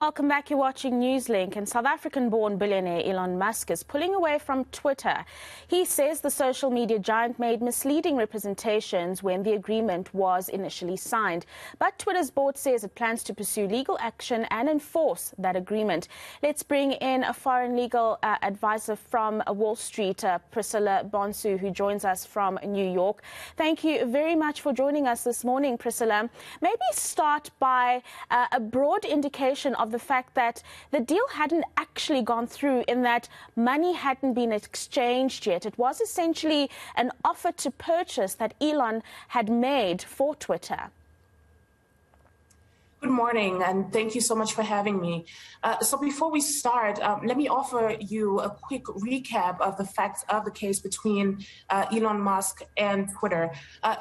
Welcome back. You're watching Newslink, and South African-born billionaire Elon Musk is pulling away from Twitter. He says the social media giant made misleading representations when the agreement was initially signed. But Twitter's board says it plans to pursue legal action and enforce that agreement. Let's bring in a foreign legal advisor from Wall Street, Priscilla Bonsu, who joins us from New York. Thank you very much for joining us this morning, Priscilla. Maybe start by a broad indication of the fact that the deal hadn't actually gone through, in that money hadn't been exchanged yet. It was essentially an offer to purchase that Elon had made for Twitter. Good morning, and thank you so much for having me. So before we start, let me offer you a quick recap of the facts of the case between Elon Musk and Twitter.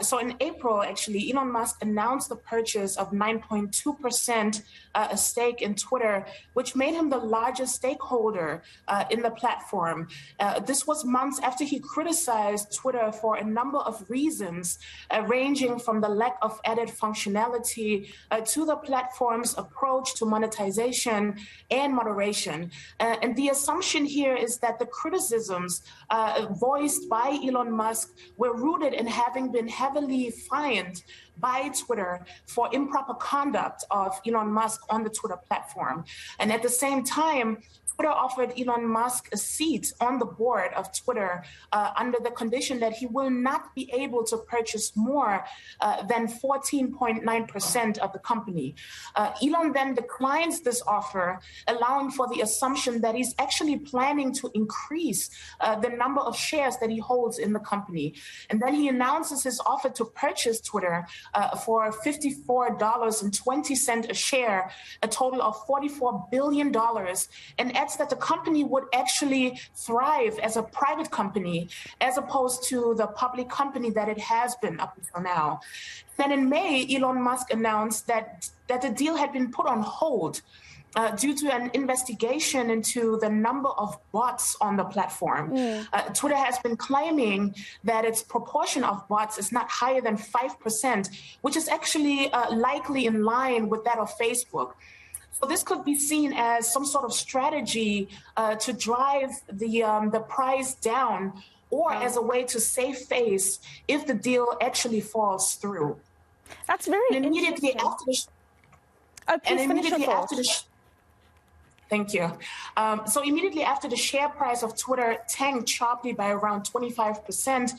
So in April, actually, Elon Musk announced the purchase of 9.2% a stake in Twitter, which made him the largest stakeholder in the platform. This was months after he criticized Twitter for a number of reasons, ranging from the lack of added functionality to the platform's approach to monetization and moderation. And the assumption here is that the criticisms voiced by Elon Musk were rooted in having been heavily fined by Twitter for improper conduct of Elon Musk on the Twitter platform. And at the same time, Twitter offered Elon Musk a seat on the board of Twitter under the condition that he will not be able to purchase more than 14.9% of the company. Elon then declines this offer, allowing for the assumption that he's actually planning to increase the number of shares that he holds in the company. And then he announces his offer to purchase Twitter for $54.20 a share, a total of $44 billion, and adds that the company would actually thrive as a private company as opposed to the public company that it has been up until now. Then in May, Elon Musk announced that the deal had been put on hold due to an investigation into the number of bots on the platform. Twitter has been claiming that its proportion of bots is not higher than 5%, which is actually likely in line with that of Facebook. So this could be seen as some sort of strategy to drive the price down, or as a way to save face if the deal actually falls through. That's very immediately interesting. Thank you. So immediately after the share price of Twitter tanked sharply by around 25%,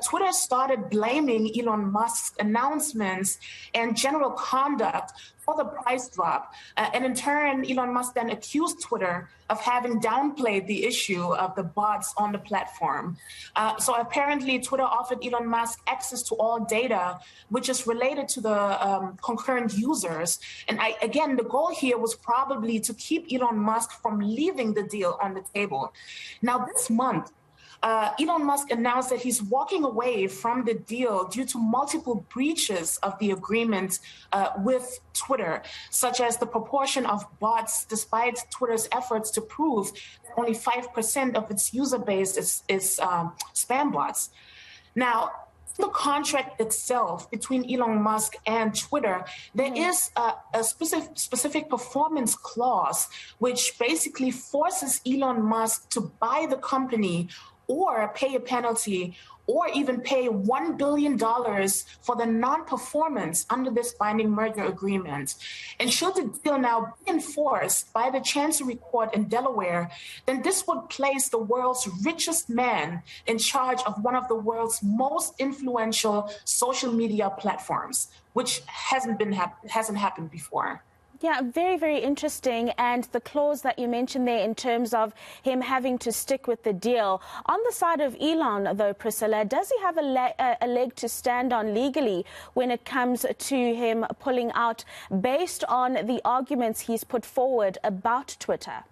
Twitter started blaming Elon Musk's announcements and general conduct for the price drop. And in turn, Elon Musk then accused Twitter of having downplayed the issue of the bots on the platform. So apparently, Twitter offered Elon Musk access to all data, which is related to the concurrent users. And again, the goal here was probably to keep Elon Musk from leaving the deal on the table. Now, this month, Elon Musk announced that he's walking away from the deal due to multiple breaches of the agreement with Twitter, such as the proportion of bots, despite Twitter's efforts to prove that only 5% of its user base is spam bots. Now, the contract itself between Elon Musk and Twitter, there is a specific performance clause, which basically forces Elon Musk to buy the company or pay a penalty, or even pay $1 billion for the non-performance under this binding merger agreement. And should the deal now be enforced by the Chancery Court in Delaware, then this would place the world's richest man in charge of one of the world's most influential social media platforms, which hasn't happened before. Yeah, very, very interesting. And the clause that you mentioned there in terms of him having to stick with the deal. On the side of Elon, though, Priscilla, does he have a leg to stand on legally when it comes to him pulling out based on the arguments he's put forward about Twitter?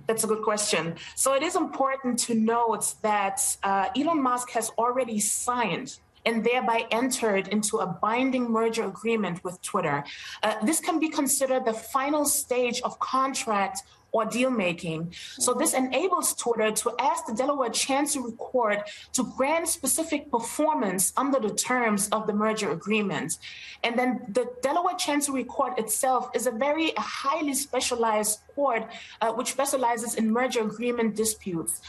That's a good question. So it is important to note that Elon Musk has already signed and thereby entered into a binding merger agreement with Twitter. This can be considered the final stage of contract or deal making. So this enables Twitter to ask the Delaware Chancery Court to grant specific performance under the terms of the merger agreement. And then the Delaware Chancery Court itself is a very highly specialized court which specializes in merger agreement disputes.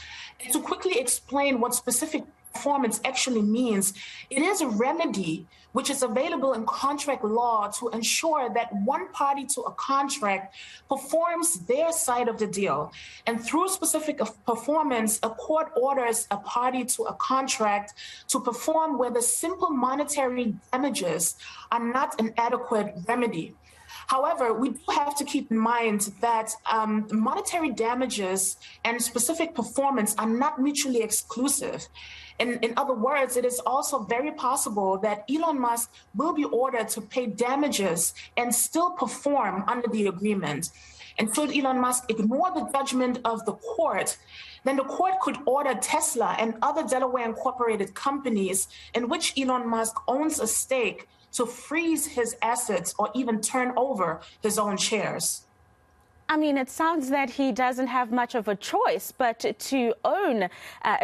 And to quickly explain what specific performance actually means, it is a remedy which is available in contract law to ensure that one party to a contract performs their side of the deal. And through specific performance, a court orders a party to a contract to perform where the simple monetary damages are not an adequate remedy. However, we do have to keep in mind that monetary damages and specific performance are not mutually exclusive. In other words, it is also very possible that Elon Musk will be ordered to pay damages and still perform under the agreement. And should Elon Musk ignore the judgment of the court, then the court could order Tesla and other Delaware incorporated companies in which Elon Musk owns a stake to freeze his assets or even turn over his own shares. I mean, it sounds that he doesn't have much of a choice but to own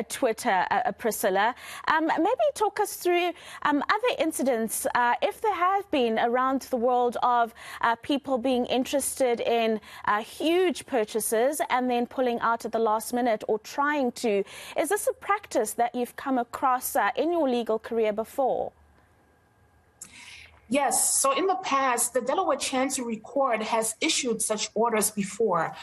Twitter, Priscilla. Maybe talk us through other incidents, if there have been around the world, of people being interested in huge purchases and then pulling out at the last minute or trying to. Is this a practice that you've come across in your legal career before? Yes. So in the past, the Delaware Chancery Court has issued such orders before.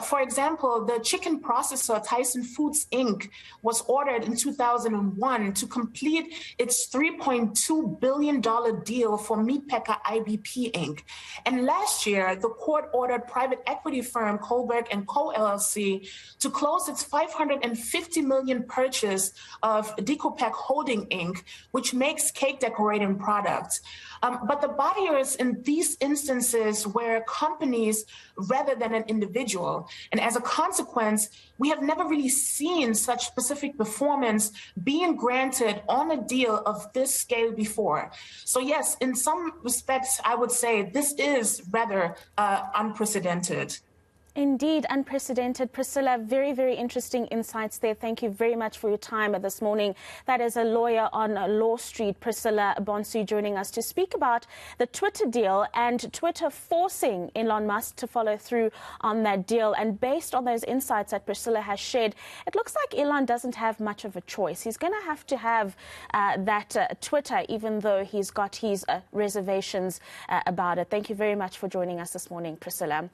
For example, the chicken processor Tyson Foods, Inc. was ordered in 2001 to complete its $3.2 billion deal for meatpacker IBP, Inc. And last year, the court ordered private equity firm Kohlberg & Co. LLC to close its $550 million purchase of Decopac Holding, Inc., which makes cake decorating products. But the buyers in these instances were companies rather than an individual. And as a consequence, we have never really seen such specific performance being granted on a deal of this scale before. So yes, in some respects, I would say this is rather unprecedented. Indeed, unprecedented. Priscilla, very, very interesting insights there. Thank you very much for your time this morning. That is a lawyer on Law Street, Priscilla Bonsu, joining us to speak about the Twitter deal and Twitter forcing Elon Musk to follow through on that deal. And based on those insights that Priscilla has shared, it looks like Elon doesn't have much of a choice. He's going to have that Twitter, even though he's got his reservations about it. Thank you very much for joining us this morning, Priscilla.